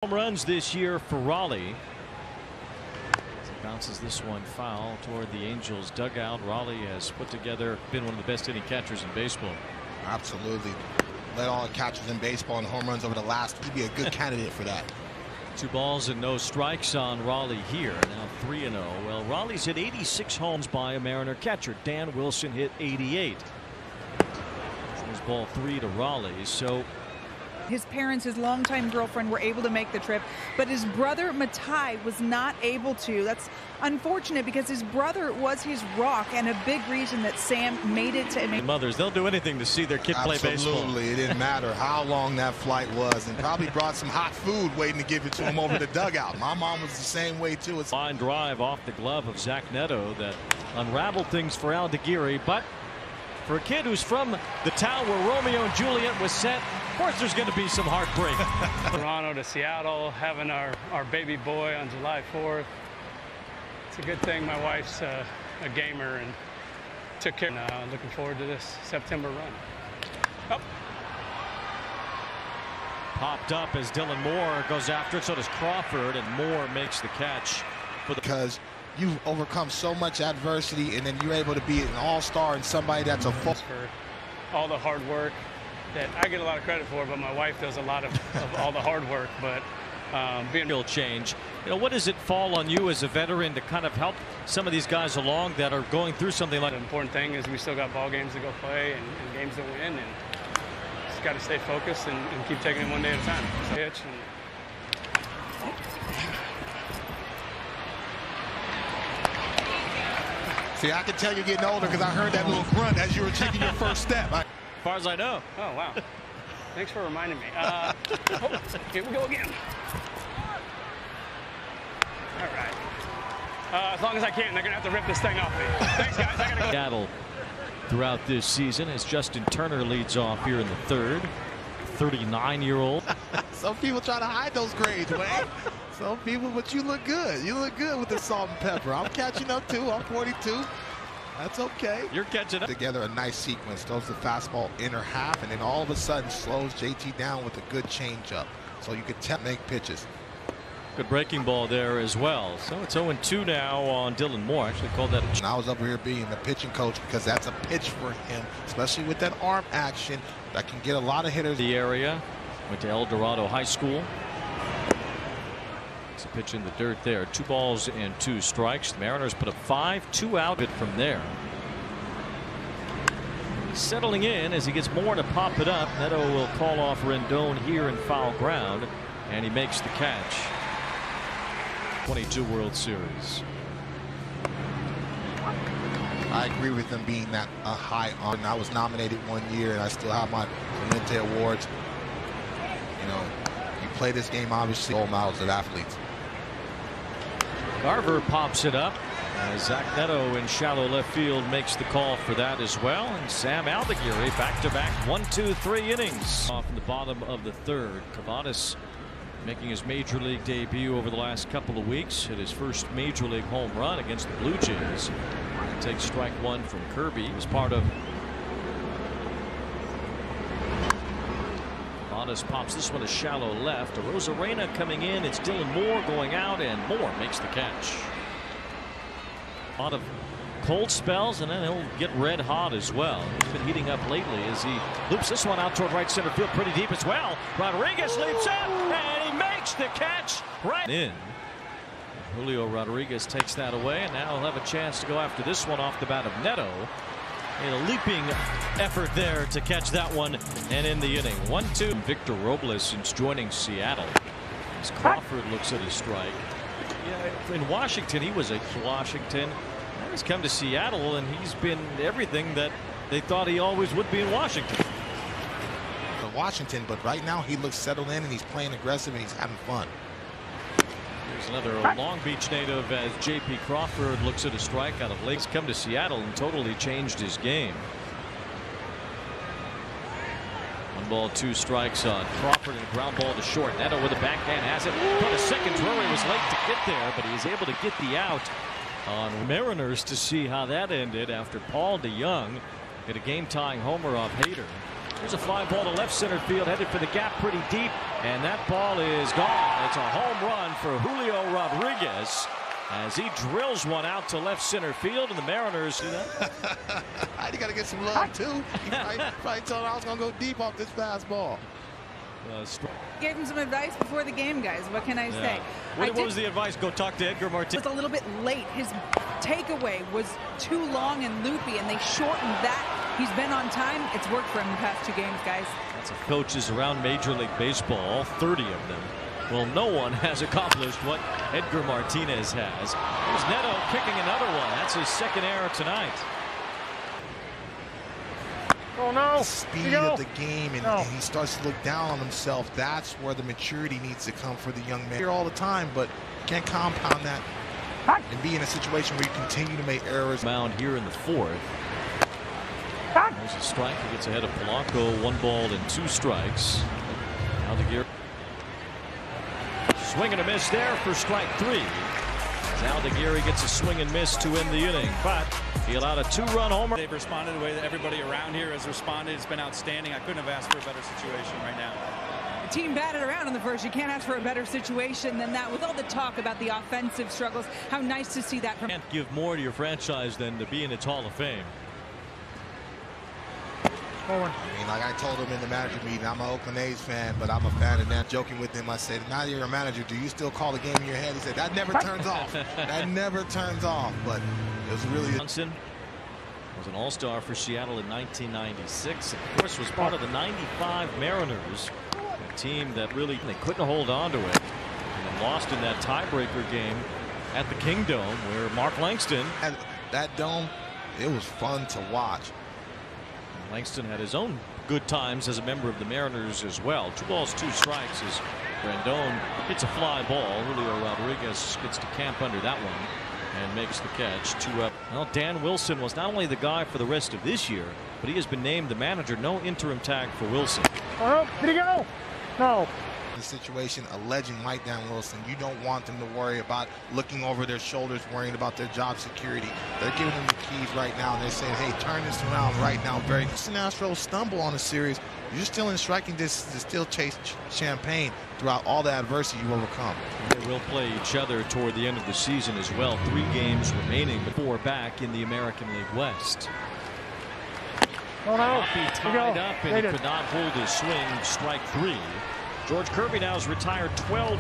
Home runs this year for Raleigh. Bounces this one foul toward the Angels dugout. Raleigh has put together, been one of the best hitting catchers in baseball. Absolutely. Led all the catchers in baseball in home runs over the last. He'd be a good candidate for that. 2 balls and no strikes on Raleigh here. Now 3-0. Well, Raleigh's hit 86 homes by a Mariner catcher. Dan Wilson hit 88. There's ball 3 to Raleigh. So his parents, his longtime girlfriend, were able to make the trip, but his brother Matai was not able to. That's unfortunate because his brother was his rock and a big reason that Sam made it to. Mothers, they'll do anything to see their kid play baseball. Absolutely, it didn't matter how long that flight was, and probably brought some hot food waiting to give it to him over the dugout. My mom was the same way too. Line drive off the glove of Zach Neto that unraveled things for Al DeGuiri, but for a kid who's from the town where Romeo and Juliet was set, of course there's going to be some heartbreak. Toronto to Seattle, having our baby boy on July 4th. It's a good thing my wife's a gamer and took care. Looking forward to this September run. Oh. Popped up as Dylan Moore goes after it, so does Crawford, and Moore makes the catch. Because you've overcome so much adversity, and then you're able to be an all-star and somebody that's a full. For all the hard work that I get a lot of credit for, but my wife does a lot of all the hard work. But being real change, you know, what does it fall on you as a veteran to kind of help some of these guys along that are going through something like? The important thing is we still got ball games to go play and games to win, and just got to stay focused and keep taking it one day at a time. Pitch and. See, I can tell you're getting older because I heard that little grunt as you were taking your first step. As far as I know. Oh, wow. Thanks for reminding me. Here we go again. All right. As long as I can, they're going to have to rip this thing off me. Thanks, guys. I got to go. Seattle throughout this season as Justin Turner leads off here in the 3rd. 39-year-old. Some people try to hide those grades, Wayne. Some people, but you look good. You look good with the salt and pepper. I'm catching up too. I'm 42. That's okay. You're catching up. Together a nice sequence. Throws the fastball inner half, and then all of a sudden slows JT down with a good changeup. So you can make pitches. Good breaking ball there as well. So it's 0-2 now on Dylan Moore. Actually called that. And I was up here being the pitching coach because that's a pitch for him, especially with that arm action that can get a lot of hitters. The area went to El Dorado High School. It's a pitch in the dirt there. 2 balls and 2 strikes. The Mariners put a 5-2 out from there. Settling in as he gets more to pop it up. Neto will call off Rendon here in foul ground, and he makes the catch. 22 World Series. I agree with them being that a high on. I was nominated 1 year, and I still have my Clemente Awards. You know, you play this game, obviously, role models of athletes. Garver pops it up. Zach Neto in shallow left field makes the call for that as well. And Sam Aldiguiri back-to-back 1-2-3 innings. Off in the bottom of the 3rd. Cavadas making his major league debut over the last couple of weeks. Hit his first major league home run against the Blue Jays. Takes strike 1 from Kirby. He was part of. Cavadas pops this one to shallow left. Rosarena coming in. It's Dylan Moore going out, and Moore makes the catch. A lot of cold spells, and then he'll get red hot as well. He's been heating up lately as he loops this one out toward right center field pretty deep as well. Rodriguez leaps up, and he makes the catch right in. Julio Rodriguez takes that away, and now he'll have a chance to go after this one off the bat of Neto. A leaping effort there to catch that one and in the inning. 1-2. Victor Robles since joining Seattle. As Crawford looks at his strike. Yeah, in Washington, he was a Washington. Now he's come to Seattle, and he's been everything that they thought he always would be in Washington. But right now he looks settled in, and he's playing aggressive, and he's having fun. Here's another Long Beach native as J.P. Crawford looks at a strike out of Lakes. Come to Seattle and totally changed his game. 1 ball, 2 strikes on Crawford, and a ground ball to short. Neto with a backhand has it. But a second throw, he was late to get there, but he is able to get the out on Mariners to see how that ended after Paul DeYoung hit a game-tying homer off Hader. There's a fly ball to left center field, headed for the gap pretty deep. And that ball is gone. It's a home run for Julio Rodriguez as he drills one out to left center field, and the Mariners see that. You got to get some love too. He probably told I was going to go deep off this fastball. Gave him some advice before the game, guys. What can I say? What was the advice? Go talk to Edgar Martinez. It was a little bit late. His takeaway was too long and loopy, and they shortened that. He's been on time. It's worked for him the past 2 games, guys. Lots of coaches around Major League Baseball, 30 of them. Well, no one has accomplished what Edgar Martinez has. Here's Neto kicking another one. That's his 2nd error tonight. Oh, no. The speed of the game, and he starts to look down on himself. That's where the maturity needs to come for the young man. Here all the time, but you can't compound that and be in a situation where you continue to make errors. Mound here in the 4th. There's a strike. He gets ahead of Polanco. 1 ball and 2 strikes. Aldeguer. Swing and a miss there for strike 3. Aldeguer gets a swing and miss to end the inning, but he allowed a 2-run homer. They've responded the way that everybody around here has responded. It's been outstanding. I couldn't have asked for a better situation right now. The team batted around in the first. You can't ask for a better situation than that. With all the talk about the offensive struggles, how nice to see that from. Can't give more to your franchise than to be in its Hall of Fame. I mean, like I told him in the manager meeting, I'm an Oakland A's fan, but I'm a fan of that. Joking with him, I said, now you're a manager, do you still call the game in your head? He said, that never turns off. That never turns off. But it was really. Johnson was an all-star for Seattle in 1996. Of course, was part of the '95 Mariners, a team that really they couldn't hold on to it, and lost in that tiebreaker game at the Kingdome, where Mark Langston. That dome, it was fun to watch. Langston had his own good times as a member of the Mariners as well. 2 balls, 2 strikes as Rendon hits a fly ball. Julio Rodriguez gets to camp under that one and makes the catch. 2 up. Well, Dan Wilson was not only the guy for the rest of this year, but he has been named the manager. No interim tag for Wilson. Oh, did he go? No. The situation, a legend like Dan Wilson, you don't want them to worry about looking over their shoulders, worrying about their job security. They're giving them the keys right now, and they're saying, hey, turn this around right now. The Astros stumble on a series. You're still in striking distance to still chase champagne throughout all the adversity you overcome. They will play each other toward the end of the season as well. 3 games remaining before back in the American League West. Oh, no. He tied up and he could not hold his swing. Strike 3. George Kirby now has retired 12